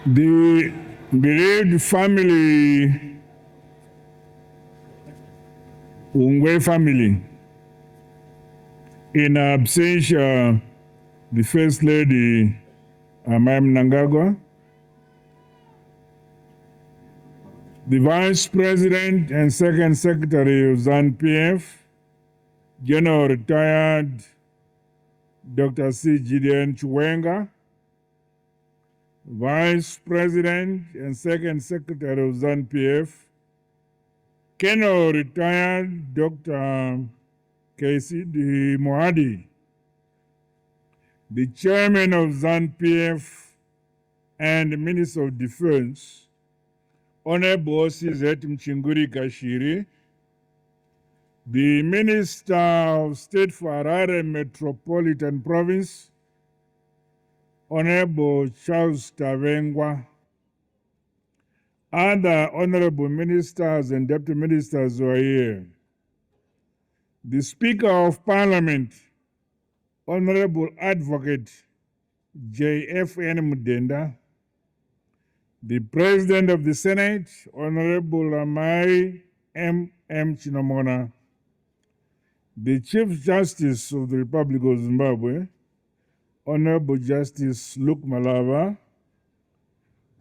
The bereaved family, Hungwe family, in absentia, the First Lady, Mnangagwa, the Vice President and Second Secretary of ZANU-PF, General Retired Dr. Cde Jonathan, Vice President and Second Secretary of ZANU-PF, Colonel Retired Dr. Cde Mohadi, the Chairman of ZANU-PF and Minister of Defense, Honorable Cze Mchinguri Kashiri, the Minister of State for Harare Metropolitan Province, Honorable Charles Tavengwa, other honorable ministers and deputy ministers who are here, the Speaker of Parliament, Honorable Advocate J.F.N. Mudenda, the President of the Senate, Honorable Amai M.M. Chinamona, the Chief Justice of the Republic of Zimbabwe, Honorable Justice Luke Malava,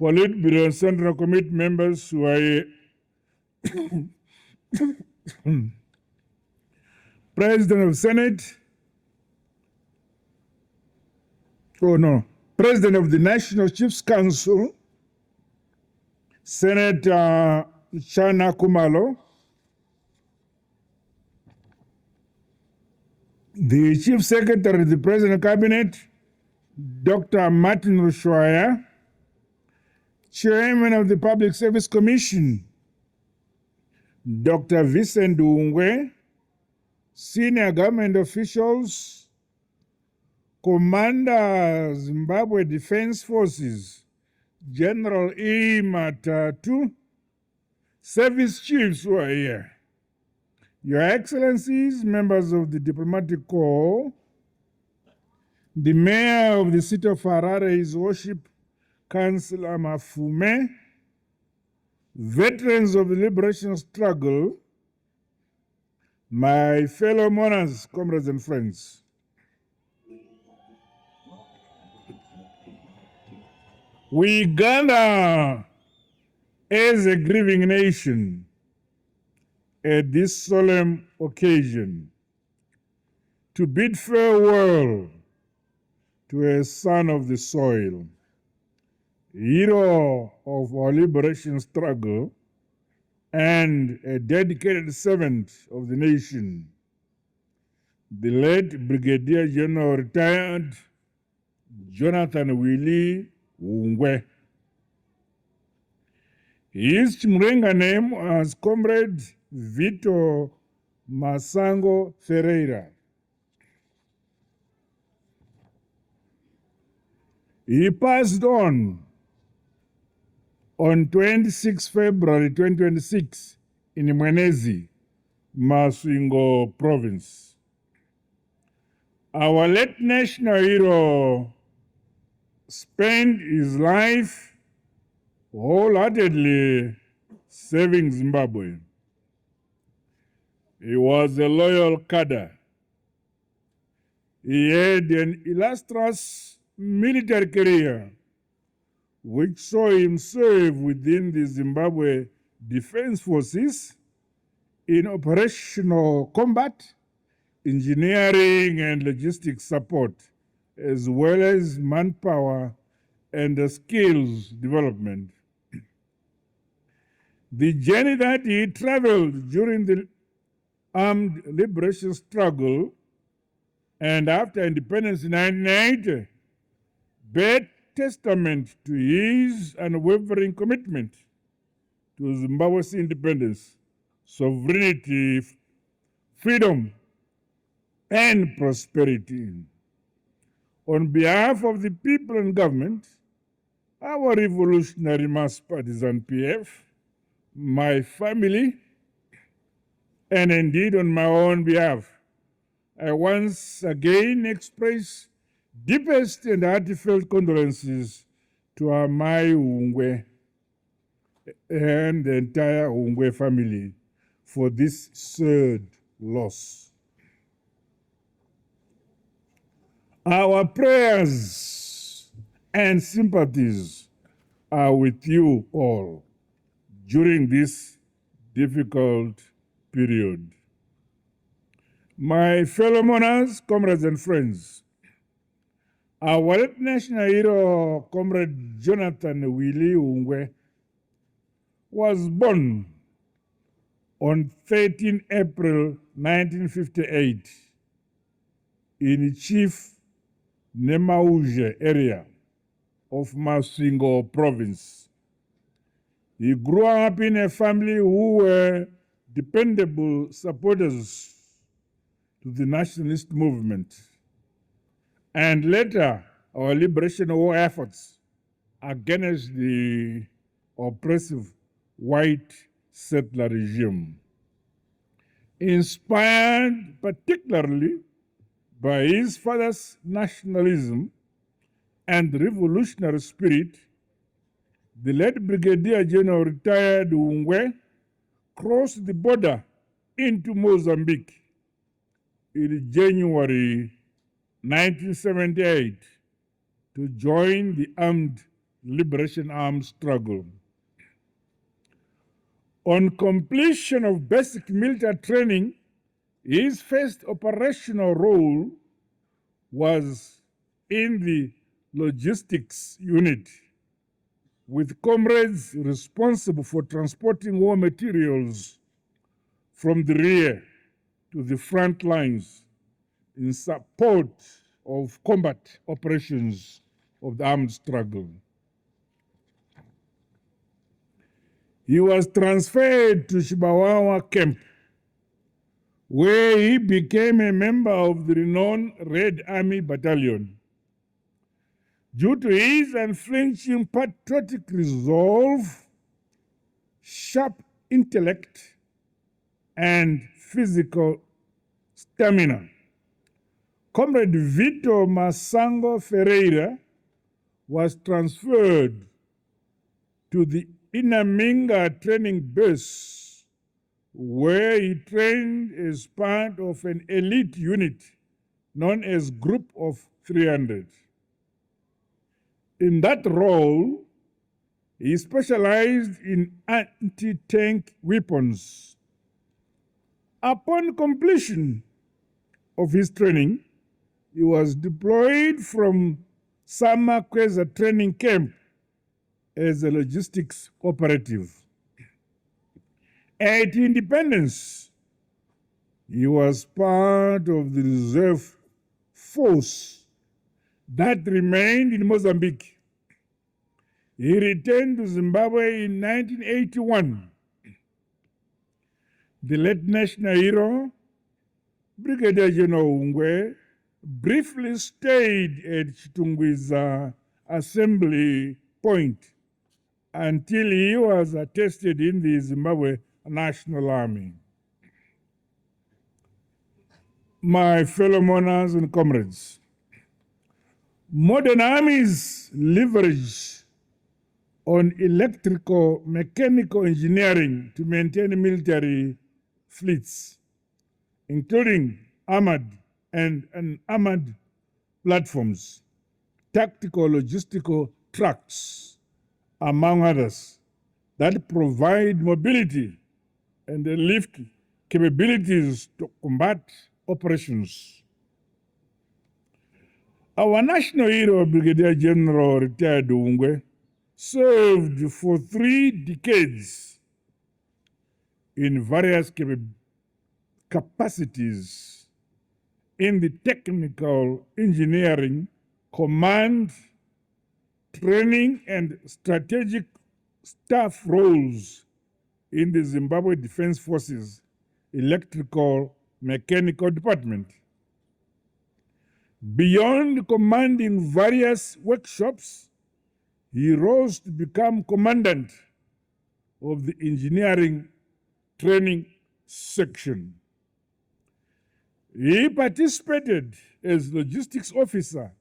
Politburo Central Committee members who are here, President of Senate, President of the National Chiefs Council, Senator Chana Kumalo, the Chief Secretary of the President Cabinet, Dr. Martin Rushwaya, Chairman of the Public Service Commission, Dr. Vincent Hungwe, senior government officials, Commander Zimbabwe Defense Forces, General E. Matatu, service chiefs who are here, Your Excellencies, members of the Diplomatic Corps, the Mayor of the City of Harare, His Worship Councillor Mafume, veterans of the liberation struggle, my fellow mourners, comrades and friends. We gather as a grieving nation at this solemn occasion to bid farewell to a son of the soil, hero of our liberation struggle, and a dedicated servant of the nation, the late Brigadier General Retired Jonathan Willie Hungwe. His Chimrenga name was Comrade Vito Masango Ferreira. He passed on 26 February 2026 in Mwenezi, Masvingo Province. Our late national hero spent his life wholeheartedly serving Zimbabwe. He was a loyal cadre. He had an illustrious military career which saw him serve within the Zimbabwe Defense Forces in operational combat, engineering and logistics support, as well as manpower and skills development. The journey that he traveled during the armed liberation struggle and after independence in 1990 bear testament to his unwavering commitment to Zimbabwe's independence, sovereignty, freedom, and prosperity. On behalf of the people and government, our revolutionary mass party ZANU-PF, my family, and indeed on my own behalf, I once again express deepest and heartfelt condolences to Amai Hungwe and the entire Hungwe family for this sad loss. Our prayers and sympathies are with you all during this difficult period. My fellow mourners, comrades and friends, our late national hero, Comrade Jonathan Willie Hungwe, was born on 13 April 1958 in Chief Nemauje area of Masingo province. He grew up in a family who were dependable supporters to the nationalist movement, and later our liberation war efforts against the oppressive white settler regime. Inspired particularly by his father's nationalism and revolutionary spirit, the late Brigadier General retired Hungwe crossed the border into Mozambique in January 1978 to join the armed liberation armed struggle. On completion of basic military training, his first operational role was in the logistics unit, with comrades responsible for transporting war materials from the rear to the front lines in support of combat operations of the armed struggle. He was transferred to Shibawawa camp, where he became a member of the renowned Red Army Battalion. Due to his unflinching patriotic resolve, sharp intellect, and physical stamina, Comrade Vito Masango Ferreira was transferred to the Inaminga training base, where he trained as part of an elite unit known as Group of 300. In that role, he specialized in anti-tank weapons. Upon completion of his training, he was deployed from Samakweza training camp as a logistics operative. At independence, he was part of the reserve force that remained in Mozambique. He returned to Zimbabwe in 1981. The late national hero, Brigadier General Hungwe, briefly stayed at Chitungwiza assembly point until he was attested in the Zimbabwe National Army. My fellow mourners and comrades, modern armies leverage on electrical mechanical engineering to maintain military fleets, including armored and unarmored platforms, tactical logistical trucks, among others, that provide mobility and lift capabilities to combat operations. Our national hero, Brigadier General retired Hungwe, served for 3 decades in various capacities in the technical engineering, command, training, and strategic staff roles in the Zimbabwe Defense Forces Electrical Mechanical Department. Beyond commanding various workshops, he rose to become commandant of the engineering training section. He participated as logistics officer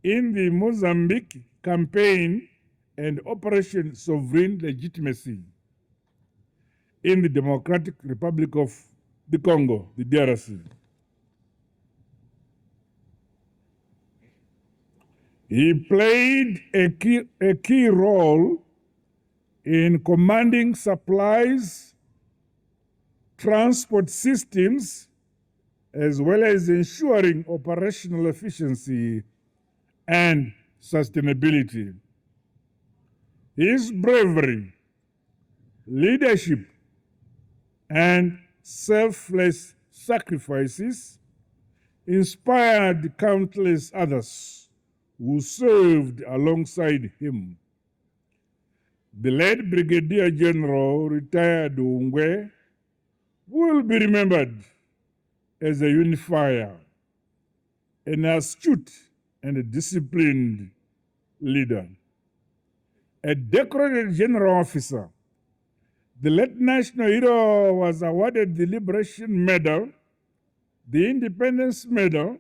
in the Mozambique campaign and Operation Sovereign Legitimacy in the Democratic Republic of the Congo, the DRC. He played a key role in commanding supplies, transport systems, as well as ensuring operational efficiency and sustainability. His bravery, leadership, and selfless sacrifices inspired countless others who served alongside him. The late Brigadier General retired Hungwe will be remembered as a unifier, an astute and a disciplined leader. A decorated general officer, the late national hero was awarded the Liberation Medal, the Independence Medal,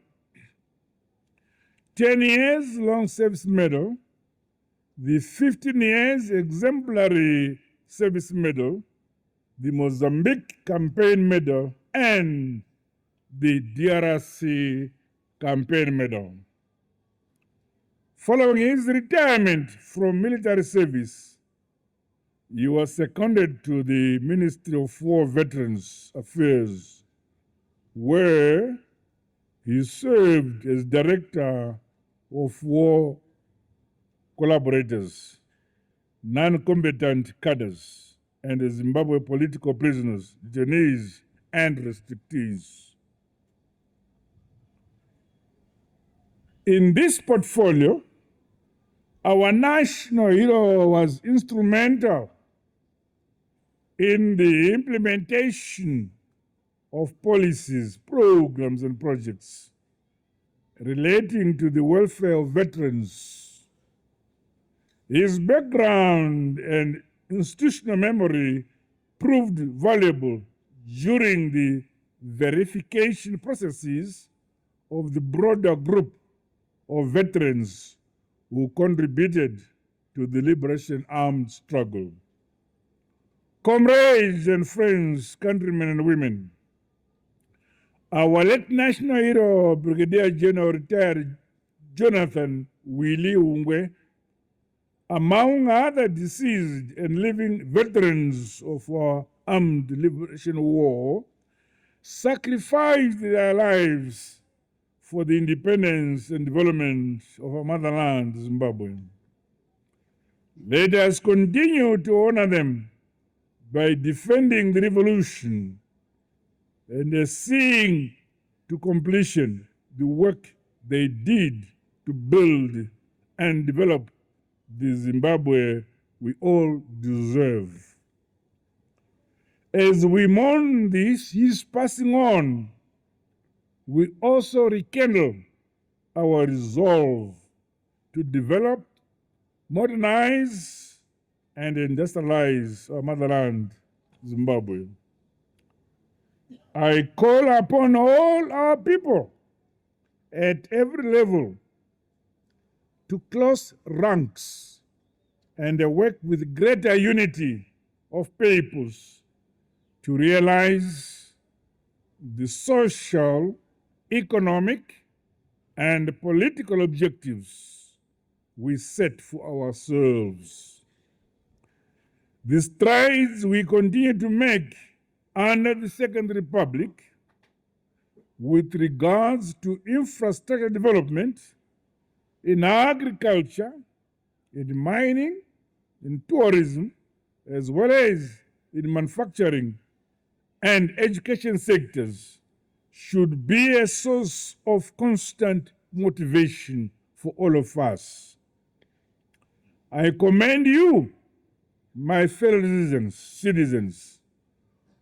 10 years long service medal, the 15 years exemplary service medal, the Mozambique campaign medal, and the DRC campaign medal. Following his retirement from military service, he was seconded to the Ministry of War Veterans Affairs, where he served as Director of War Collaborators, non-combatant cadres, and the Zimbabwe political prisoners, detainees, and restrictees. In this portfolio, our national hero was instrumental in the implementation of policies, programs, and projects relating to the welfare of veterans. His background and institutional memory proved valuable during the verification processes of the broader group of veterans who contributed to the liberation armed struggle. Comrades and friends, countrymen and women, our late national hero, Brigadier General retired Jonathan Willie Hungwe, among other deceased and living veterans of our armed liberation war, sacrificed their lives for the independence and development of our motherland, Zimbabwe. Let us continue to honor them by defending the revolution and seeing to completion the work they did to build and develop the Zimbabwe we all deserve. As we mourn his passing on, we also rekindle our resolve to develop, modernize, and industrialize our motherland, Zimbabwe. I call upon all our people at every level to close ranks and work with greater unity of peoples to realize the social, economic, and political objectives we set for ourselves. The strides we continue to make under the Second Republic with regards to infrastructure development in agriculture, in mining, in tourism, as well as in manufacturing and education sectors should be a source of constant motivation for all of us. I commend you, my fellow citizens,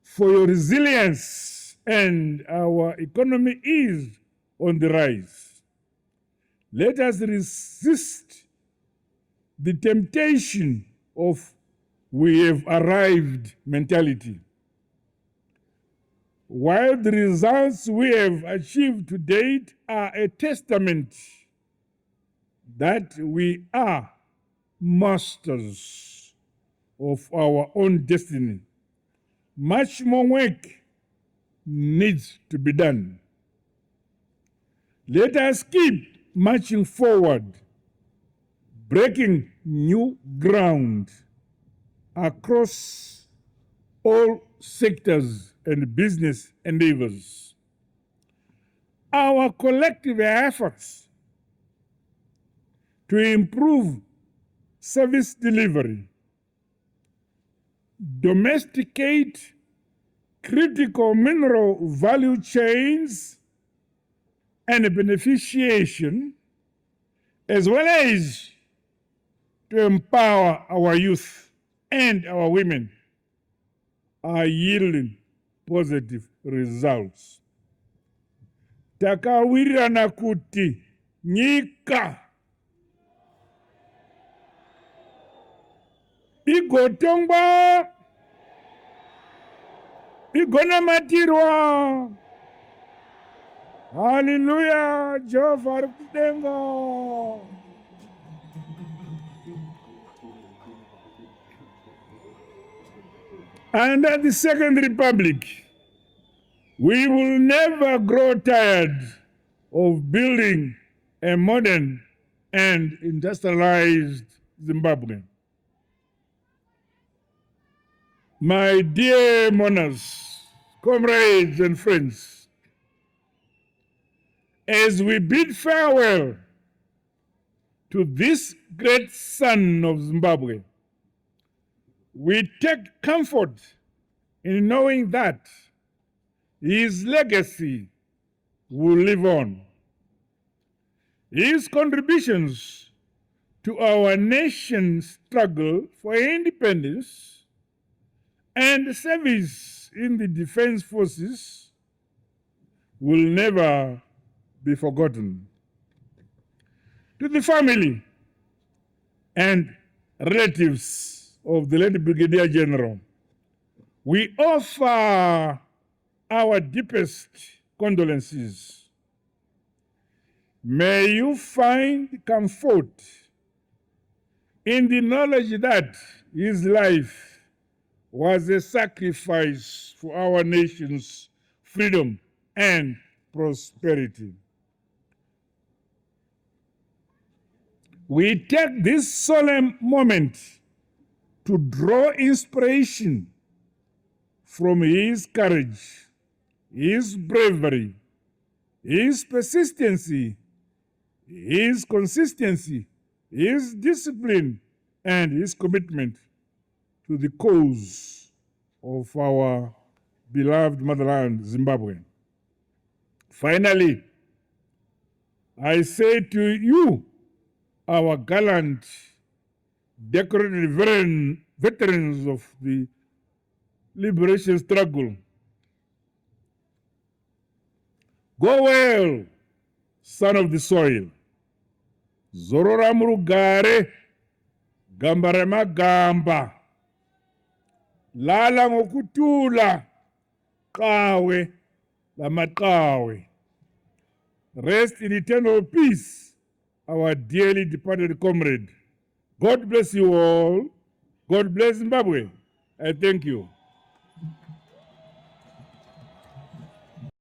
for your resilience, and our economy is on the rise. Let us resist the temptation of "we have arrived" mentality. While the results we have achieved to date are a testament that we are masters of our own destiny. Much more work needs to be done. Let us keep marching forward, breaking new ground across all sectors and business endeavors. Our collective efforts to improve service delivery, domesticate critical mineral value chains and beneficiation, as well as to empower our youth and our women, are yielding positive results. Takawirirana kuti nyika igotongwa, igonamatirwa. Hallelujah, Jehovah ari kudenga. Under the Second Republic, we will never grow tired of building a modern and industrialized Zimbabwe. My dear mourners, comrades and friends, as we bid farewell to this great son of Zimbabwe, we take comfort in knowing that his legacy will live on. His contributions to our nation's struggle for independence and service in the defense forces will never be forgotten. To the family and relatives of the late Brigadier General, we offer our deepest condolences. May you find comfort in the knowledge that his life was a sacrifice for our nation's freedom and prosperity. We take this solemn moment to draw inspiration from his courage, his bravery, his persistency, his consistency, his discipline, and his commitment to the cause of our beloved motherland, Zimbabwe. Finally, I say to you, our gallant, decorated veterans of the liberation struggle, go well, son of the soil. Zorora murugare, gambare magamba. Lala ngokutula, kawe, lamakawe. Rest in eternal peace, our dearly departed comrade. God bless you all. God bless Zimbabwe. I thank you.